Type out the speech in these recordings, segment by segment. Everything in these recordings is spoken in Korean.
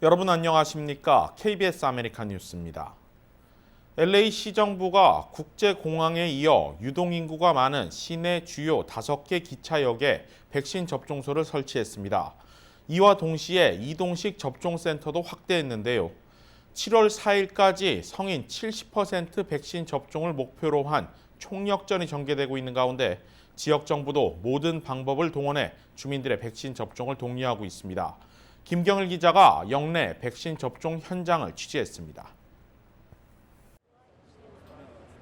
여러분 안녕하십니까? KBS 아메리칸 뉴스입니다. LA 시정부가 국제공항에 이어 유동인구가 많은 시내 주요 5개 기차역에 백신 접종소를 설치했습니다. 이와 동시에 이동식 접종센터도 확대했는데요. 7월 4일까지 성인 70% 백신 접종을 목표로 한 총력전이 전개되고 있는 가운데 지역 정부도 모든 방법을 동원해 주민들의 백신 접종을 독려하고 있습니다. 김경일 기자가 역내 백신 접종 현장을 취재했습니다.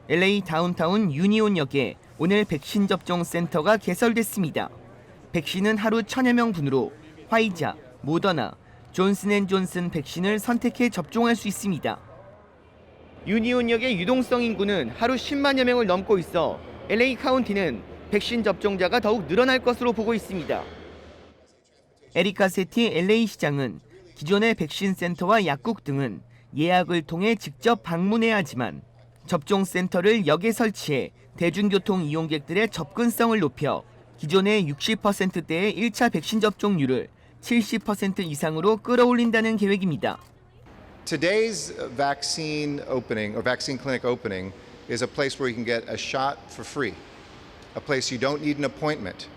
LA 다운타운 유니온역에 오늘 백신 접종 센터가 개설됐습니다. 백신은 하루 1000여 명 분으로 화이자, 모더나, 존슨앤존슨 백신을 선택해 접종할 수 있습니다. 유니온역의 유동성 인구는 하루 10만여 명을 넘고 있어 LA 카운티는 백신 접종자가 더욱 늘어날 것으로 보고 있습니다. 에리카 세티 LA 시장은 기존의 백신 센터와 약국 등은 예약을 통해 직접 방문해야 하지만 접종센터를 역에 설치해 대중교통 이용객들의 접근성을 높여 기존의 60%대의 1차 백신 접종률을 70% 이상으로 끌어올린다는 계획입니다. Today's vaccine opening or vaccine clinic opening is a place where you can get a shot for free. A place you don't need an appointment.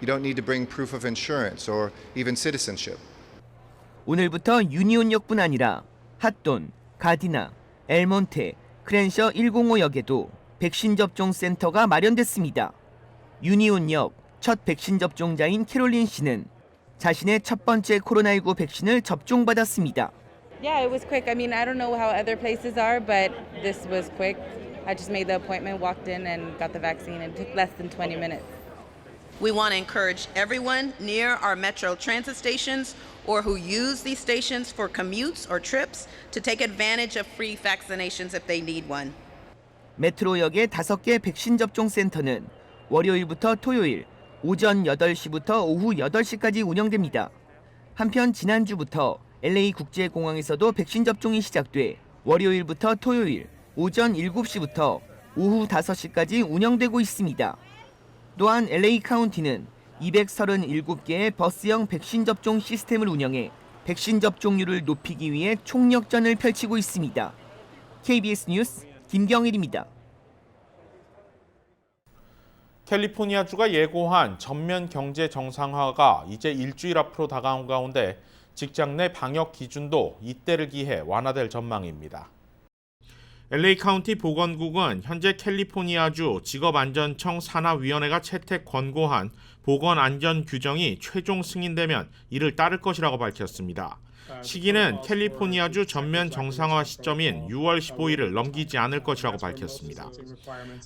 You don't need to bring proof of insurance or even citizenship. 오늘부터 유니온역뿐 아니라 핫돈, 가디나, 엘몬테, 크랜셔 105역에도 백신 접종 센터가 마련됐습니다. 유니온역 첫 백신 접종자인 캐롤린 씨는 자신의 첫 번째 코로나19 백신을 접종받았습니다. Yeah, it was quick. I mean, I don't know how other places are, but this was quick. I just made the appointment, walked in, and got the vaccine. It took less than 20 minutes. We want to encourage everyone near our metro transit stations or who use these stations for commutes or trips to take advantage of free vaccinations if they need one. 메트로역의 5개 백신 접종 센터는 월요일부터 토요일 오전 8시부터 오후 8시까지 운영됩니다. 한편 지난주부터 LA 국제공항에서도 백신 접종이 시작돼 월요일부터 토요일 오전 7시부터 오후 5시까지 운영되고 있습니다. 또한 LA 카운티는 237개의 버스형 백신 접종 시스템을 운영해 백신 접종률을 높이기 위해 총력전을 펼치고 있습니다. KBS 뉴스 김경일입니다. 캘리포니아주가 예고한 전면 경제 정상화가 이제 일주일 앞으로 다가온 가운데 직장 내 방역 기준도 이때를 기해 완화될 전망입니다. LA 카운티 보건국은 현재 캘리포니아주 직업안전청 산하위원회가 채택 권고한 보건안전 규정이 최종 승인되면 이를 따를 것이라고 밝혔습니다. 시기는 캘리포니아주 전면 정상화 시점인 6월 15일을 넘기지 않을 것이라고 밝혔습니다.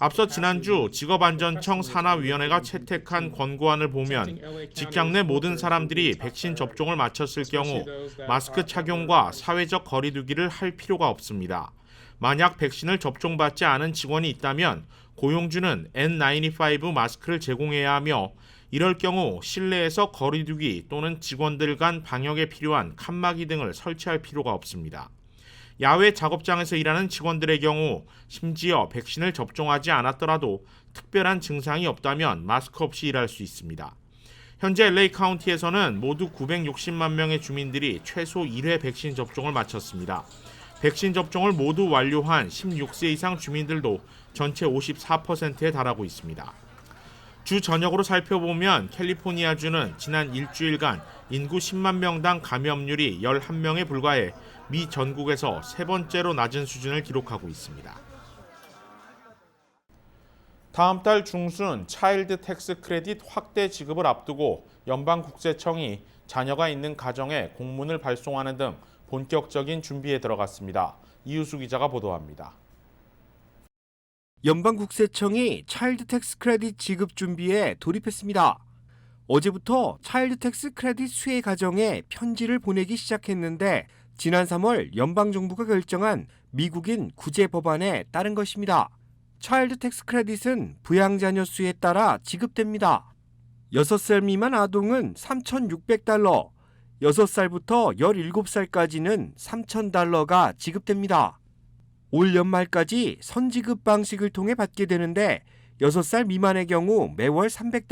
앞서 지난주 직업안전청 산하위원회가 채택한 권고안을 보면 직장 내 모든 사람들이 백신 접종을 마쳤을 경우 마스크 착용과 사회적 거리 두기를 할 필요가 없습니다. 만약 백신을 접종받지 않은 직원이 있다면 고용주는 N95 마스크를 제공해야 하며 이럴 경우 실내에서 거리 두기 또는 직원들 간 방역에 필요한 칸막이 등을 설치할 필요가 없습니다. 야외 작업장에서 일하는 직원들의 경우 심지어 백신을 접종하지 않았더라도 특별한 증상이 없다면 마스크 없이 일할 수 있습니다. 현재 LA 카운티에서는 모두 960만 명의 주민들이 최소 1회 백신 접종을 마쳤습니다. 백신 접종을 모두 완료한 16세 이상 주민들도 전체 54%에 달하고 있습니다. 주 전역으로 살펴보면 캘리포니아주는 지난 일주일간 인구 10만 명당 감염률이 11명에 불과해 미 전국에서 세 번째로 낮은 수준을 기록하고 있습니다. 다음 달 중순 차일드 텍스 크레딧 확대 지급을 앞두고 연방국세청이 자녀가 있는 가정에 공문을 발송하는 등 본격적인 준비에 들어갔습니다. 이유수 기자가 보도합니다. 연방국세청이 차일드 텍스 크레딧 지급 준비에 돌입했습니다. 어제부터 차일드 텍스 크레딧 수혜 가정에 편지를 보내기 시작했는데 지난 3월 연방정부가 결정한 미국인 구제 법안에 따른 것입니다. 차일드 텍스 크레딧은 부양자녀 수에 따라 지급됩니다. 6살 미만 아동은 $3,600, 6살부터 17살까지는 $3,000가 지급됩니다. 올 연말까지 선지급 방식을 통해 받게 되는데 6살 미만의 경우 매월 $300,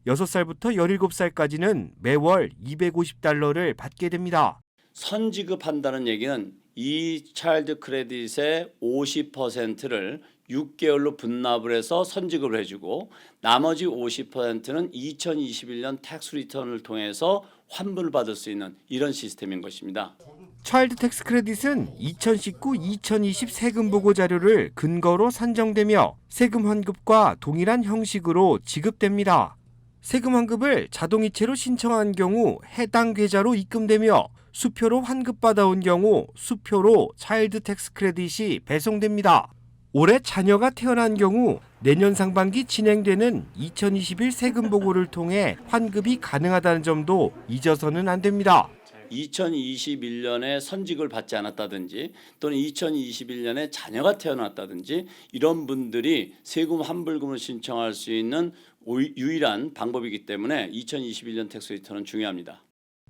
6살부터 17살까지는 매월 $250를 받게 됩니다. 선지급한다는 얘기는 이 차일드 크레딧의 50%를 6개월로 분납을 해서 선지급을 해주고 나머지 50%는 2021년 텍스 리턴을 통해서 환불을 받을 수 있는 이런 시스템인 것입니다. 차일드 텍스 크레딧은 2019-2020 세금 보고 자료를 근거로 산정되며 세금 환급과 동일한 형식으로 지급됩니다. 세금 환급을 자동이체로 신청한 경우 해당 계좌로 입금되며 수표로 환급받아온 경우 수표로 차일드 텍스 크레딧이 배송됩니다. 올해 자녀가 태어난 경우 내년 상반기 진행되는 2021 세금 보고를 통해 환급이 가능하다는 점도 잊어서는 안 됩니다. 2021년에 선직을 받지 않았다든지 또는 2021년에 자녀가 태어났다든지 이런 분들이 세금 환불금을 신청할 수 있는 유일한 방법이기 때문에 2021년 텍스 리턴은 중요합니다.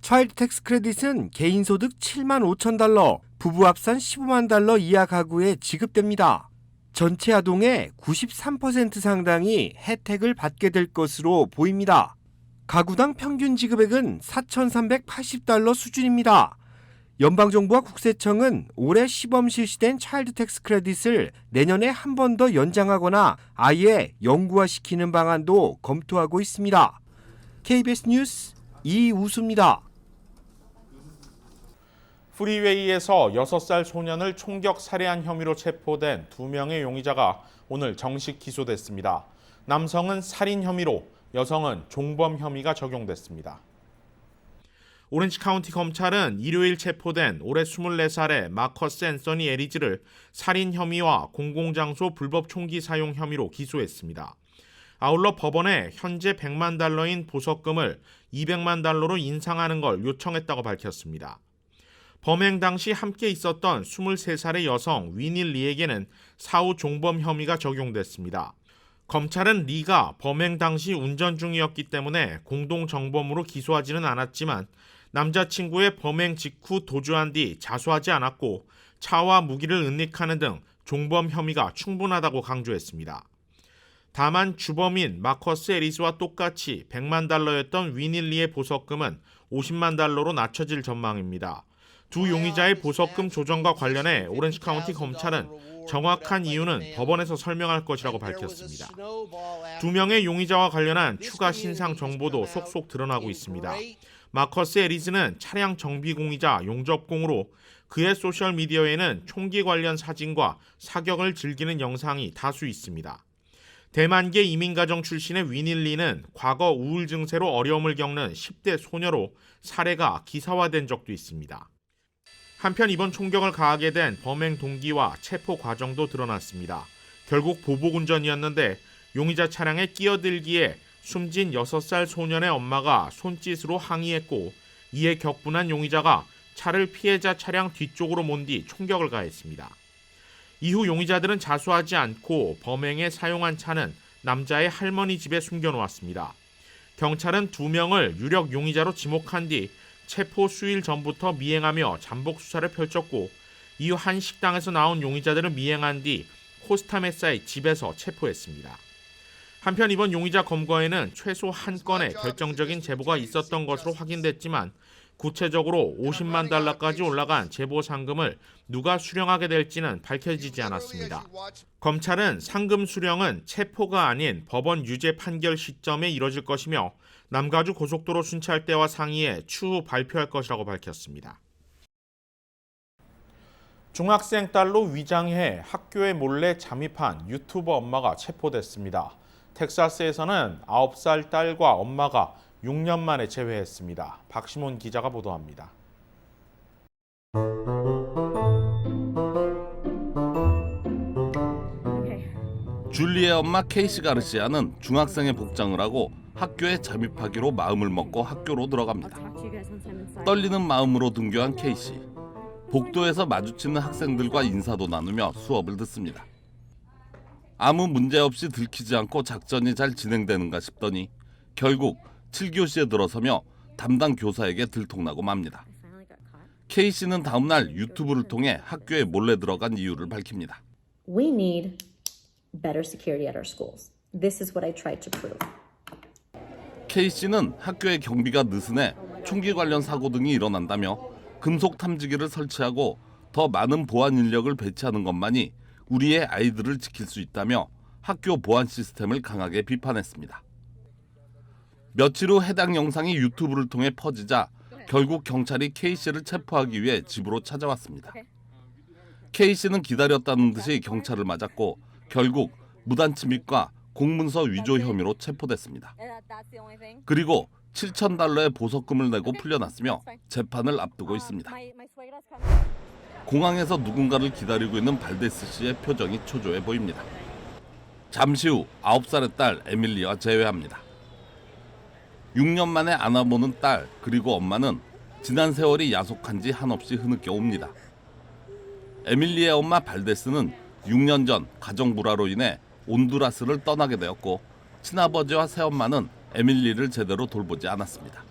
차일드 텍스 크레딧은 개인 소득 7만 5천 달러, 부부 합산 15만 달러 이하 가구에 지급됩니다. 전체 아동의 93% 상당이 혜택을 받게 될 것으로 보입니다. 가구당 평균 지급액은 4,380달러 수준입니다. 연방정부와 국세청은 올해 시범 실시된 차일드 텍스 크레딧을 내년에 한 번 더 연장하거나 아예 영구화시키는 방안도 검토하고 있습니다. KBS 뉴스 이우수입니다. 프리웨이에서 6살 소년을 총격 살해한 혐의로 체포된 2명의 용의자가 오늘 정식 기소됐습니다. 남성은 살인 혐의로, 여성은 종범 혐의가 적용됐습니다. 오렌지 카운티 검찰은 일요일 체포된 올해 24살의 마커스 앤서니 에리즈를 살인 혐의와 공공장소 불법 총기 사용 혐의로 기소했습니다. 아울러 법원에 현재 100만 달러인 보석금을 200만 달러로 인상하는 걸 요청했다고 밝혔습니다. 범행 당시 함께 있었던 23살의 여성 위닐 리에게는 사후 종범 혐의가 적용됐습니다. 검찰은 리가 범행 당시 운전 중이었기 때문에 공동정범으로 기소하지는 않았지만 남자친구의 범행 직후 도주한 뒤 자수하지 않았고 차와 무기를 은닉하는 등 종범 혐의가 충분하다고 강조했습니다. 다만 주범인 마커스 에리스와 똑같이 100만 달러였던 위닐 리의 보석금은 50만 달러로 낮춰질 전망입니다. 두 용의자의 보석금 조정과 관련해 오렌지 카운티 검찰은 정확한 이유는 법원에서 설명할 것이라고 밝혔습니다. 2명의 용의자와 관련한 추가 신상 정보도 속속 드러나고 있습니다. 마커스 에리즈는 차량 정비공이자 용접공으로 그의 소셜미디어에는 총기 관련 사진과 사격을 즐기는 영상이 다수 있습니다. 대만계 이민가정 출신의 위닐 리는 과거 우울 증세로 어려움을 겪는 10대 소녀로 사례가 기사화된 적도 있습니다. 한편 이번 총격을 가하게 된 범행 동기와 체포 과정도 드러났습니다. 결국 보복운전이었는데 용의자 차량에 끼어들기에 숨진 6살 소년의 엄마가 손짓으로 항의했고 이에 격분한 용의자가 차를 피해자 차량 뒤쪽으로 몬 뒤 총격을 가했습니다. 이후 용의자들은 자수하지 않고 범행에 사용한 차는 남자의 할머니 집에 숨겨놓았습니다. 경찰은 2명을 유력 용의자로 지목한 뒤 체포 수일 전부터 미행하며 잠복 수사를 펼쳤고 이후 한 식당에서 나온 용의자들을 미행한 뒤 코스타메사의 집에서 체포했습니다. 한편 이번 용의자 검거에는 최소 한 건의 결정적인 제보가 있었던 것으로 확인됐지만 구체적으로 50만 달러까지 올라간 제보 상금을 누가 수령하게 될지는 밝혀지지 않았습니다. 검찰은 상금 수령은 체포가 아닌 법원 유죄 판결 시점에 이뤄질 것이며 남가주 고속도로 순찰대와 상의해 추후 발표할 것이라고 밝혔습니다. 중학생 딸로 위장해 학교에 몰래 잠입한 유튜버 엄마가 체포됐습니다. 텍사스에서는 9살 딸과 엄마가 6년 만에 재회했습니다. 박시몬 기자가 보도합니다. 줄리의 엄마 케이시 가르시아는 중학생의 복장을 하고 학교에 잠입하기로 마음을 먹고 학교로 들어갑니다. 떨리는 마음으로 등교한 케이시. 복도에서 마주치는 학생들과 인사도 나누며 수업을 듣습니다. 아무 문제 없이 들키지 않고 작전이 잘 진행되는가 싶더니 결국 7교시에 들어서며 담당 교사에게 들통나고 맙니다. 케이시는 다음 날 유튜브를 통해 학교에 몰래 들어간 이유를 밝힙니다. We need better security at our schools. This is what I tried to prove. 케이시는 학교의 경비가 느슨해 총기 관련 사고 등이 일어난다며 금속 탐지기를 설치하고 더 많은 보안 인력을 배치하는 것만이 우리의 아이들을 지킬 수 있다며 학교 보안 시스템을 강하게 비판했습니다. 며칠 후 해당 영상이 유튜브를 통해 퍼지자 결국 경찰이 K씨를 체포하기 위해 집으로 찾아왔습니다. K씨는 기다렸다는 듯이 경찰을 맞았고 결국 무단 침입과 공문서 위조 혐의로 체포됐습니다. 그리고 $7,000의 보석금을 내고 풀려났으며 재판을 앞두고 있습니다. 공항에서 누군가를 기다리고 있는 발데스 씨의 표정이 초조해 보입니다. 잠시 후 9살의 딸 에밀리와 재회합니다. 6년 만에 안아보는 딸 그리고 엄마는 지난 세월이 야속한 지 한없이 흐느껴 옵니다. 에밀리의 엄마 발데스는 6년 전 가정 불화로 인해 온두라스를 떠나게 되었고 친아버지와 새엄마는 에밀리를 제대로 돌보지 않았습니다.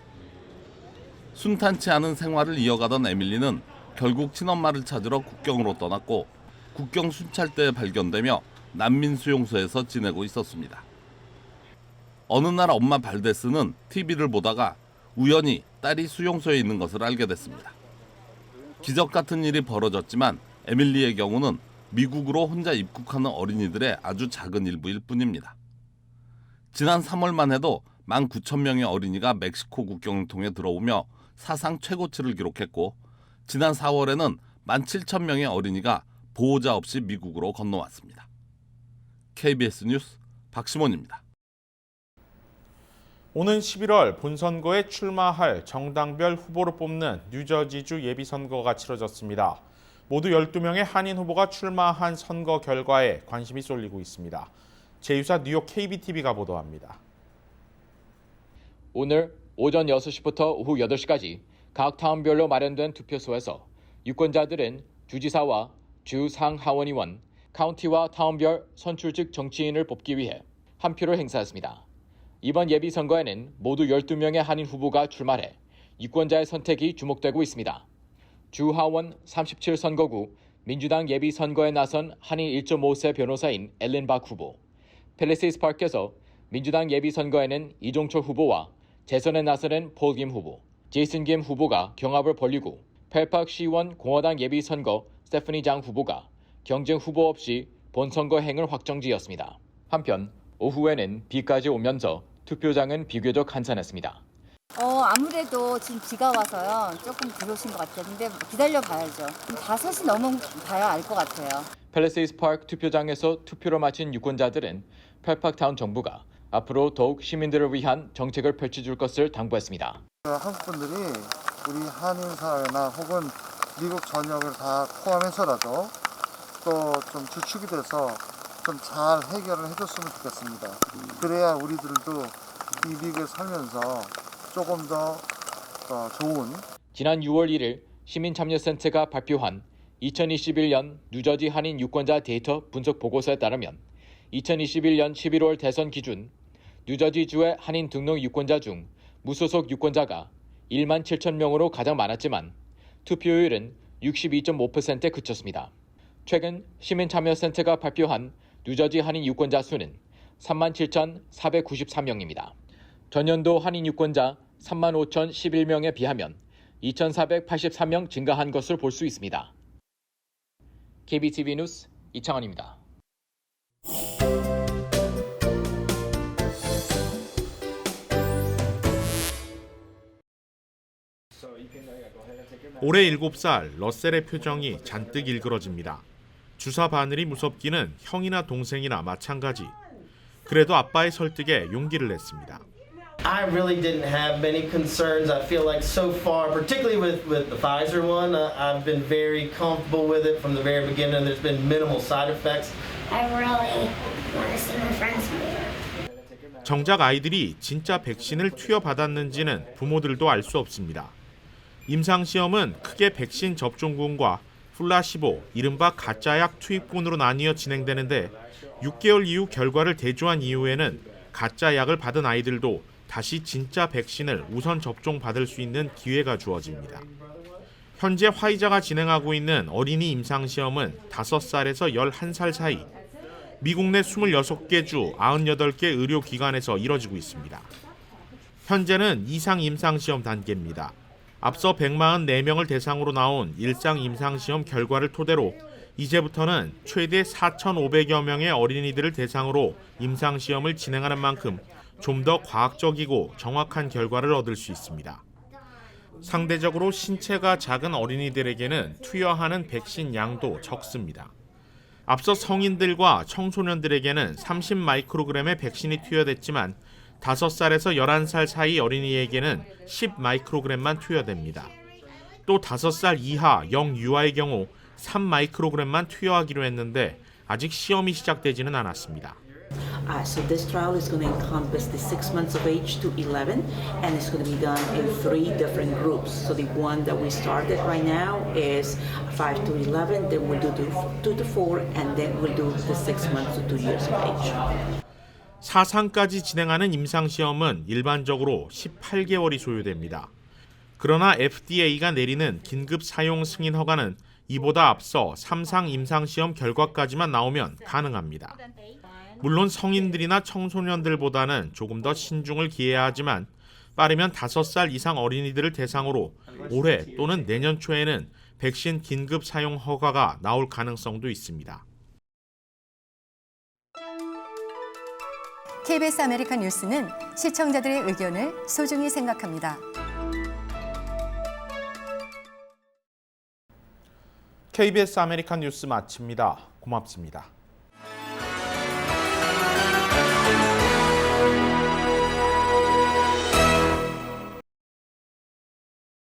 순탄치 않은 생활을 이어가던 에밀리는 결국 친엄마를 찾으러 국경으로 떠났고 국경 순찰대에 발견되며 난민 수용소에서 지내고 있었습니다. 어느 날 엄마 발데스는 TV를 보다가 우연히 딸이 수용소에 있는 것을 알게 됐습니다. 기적 같은 일이 벌어졌지만 에밀리의 경우는 미국으로 혼자 입국하는 어린이들의 아주 작은 일부일 뿐입니다. 지난 3월만 해도 19,000명의 어린이가 멕시코 국경을 통해 들어오며 사상 최고치를 기록했고 지난 4월에는 17,000명의 어린이가 보호자 없이 미국으로 건너왔습니다. KBS 뉴스 박시몬입니다. 오는 11월 본선거에 출마할 정당별 후보를 뽑는 뉴저지주 예비선거가 치러졌습니다. 모두 12명의 한인 후보가 출마한 선거 결과에 관심이 쏠리고 있습니다. 제2사 뉴욕 KBTV가 보도합니다. 오늘 오전 6시부터 오후 8시까지 각 타운별로 마련된 투표소에서 유권자들은 주지사와 주 상하원의원, 카운티와 타운별 선출직 정치인을 뽑기 위해 한 표를 행사했습니다. 이번 예비선거에는 모두 12명의 한인 후보가 출마해 유권자의 선택이 주목되고 있습니다. 주 하원 37선거구 민주당 예비선거에 나선 한인 1.5세 변호사인 엘린 박 후보, 팰리세이스 파크에서 민주당 예비선거에는 이종철 후보와 재선에 나서는 폴 김 후보, 제이슨 김 후보가 경합을 벌이고 펠팍 시원 공화당 예비선거 스테프니 장 후보가 경쟁 후보 없이 본선거행을 확정지었습니다. 한편 오후에는 비까지 오면서 투표장은 비교적 한산했습니다. 아무래도 지금 비가 와서요. 조금 부러우신 것 같아요. 근데 기다려 봐야죠. 5시 넘으면 봐야 알 것 같아요. 팰리세이스 파크 투표장에서 투표를 마친 유권자들은 펠팍타운 정부가 앞으로 더욱 시민들을 위한 정책을 펼쳐줄 것을 당부했습니다. 한국 분들이 우리 한인 사회나 혹은 미국 전역을 다 포함해서라도 또 좀 주축이 돼서 좀 잘 해결을 해줬으면 좋겠습니다. 그래야 우리들도 이 미국에 살면서 조금 더 좋은. 지난 6월 1일 시민참여센터가 발표한 2021년 뉴저지 한인 유권자 데이터 분석 보고서에 따르면 2021년 11월 대선 기준 뉴저지주의 한인 등록 유권자 중 무소속 유권자가 1만 7천 명으로 가장 많았지만 투표율은 62.5%에 그쳤습니다. 최근 시민참여센터가 발표한 뉴저지 한인 유권자 수는 37,493명입니다. 전년도 한인 유권자 35,011명에 비하면 2,483명 증가한 것을 볼 수 있습니다. KBTV 뉴스 이창원입니다. 올해 7살 러셀의 표정이 잔뜩 일그러집니다. 주사 바늘이 무섭기는 형이나 동생이나 마찬가지. 그래도 아빠의 설득에 용기를 냈습니다. I really didn't have many concerns. I feel like so far, particularly with the Pfizer one, I've been very comfortable with it from the very beginning. There's been minimal side effects. I really want to see my friends more. 정작 아이들이 진짜 백신을 투여받았는지는 부모들도 알 수 없습니다. 임상시험은 크게 백신 접종군과 플라시보, 이른바 가짜약 투입군으로 나뉘어 진행되는데 6개월 이후 결과를 대조한 이후에는 가짜약을 받은 아이들도 다시 진짜 백신을 우선 접종받을 수 있는 기회가 주어집니다. 현재 화이자가 진행하고 있는 어린이 임상시험은 5살에서 11살 사이 미국 내 26개 주 98개 의료기관에서 이뤄지고 있습니다. 현재는 이상 임상시험 단계입니다. 앞서 144명을 대상으로 나온 일상 임상시험 결과를 토대로 이제부터는 최대 4,500여 명의 어린이들을 대상으로 임상시험을 진행하는 만큼 좀 더 과학적이고 정확한 결과를 얻을 수 있습니다. 상대적으로 신체가 작은 어린이들에게는 투여하는 백신 양도 적습니다. 앞서 성인들과 청소년들에게는 30 마이크로그램의 백신이 투여됐지만 5살에서 11살 사이 어린이에게는 10 마이크로그램만 투여됩니다. 또 5살 이하 영유아의 경우 3 마이크로그램만 투여하기로 했는데 아직 시험이 시작되지는 않았습니다. So this trial is going to encompass the 6 months of age to 11, and it's going to be done in 3 different groups. So the one that we started right now is 5 to 11, then we'll do 2 to 4, and then we'll do the 6 months to 2 years of age. 4상까지 진행하는 임상시험은 일반적으로 18개월이 소요됩니다. 그러나 FDA가 내리는 긴급 사용 승인 허가는 이보다 앞서 3상 임상시험 결과까지만 나오면 가능합니다. 물론 성인들이나 청소년들보다는 조금 더 신중을 기해야 하지만 빠르면 5살 이상 어린이들을 대상으로 올해 또는 내년 초에는 백신 긴급 사용 허가가 나올 가능성도 있습니다. KBS 아메리칸 뉴스는 시청자들의 의견을 소중히 생각합니다. KBS 아메리칸 뉴스 마칩니다. 고맙습니다.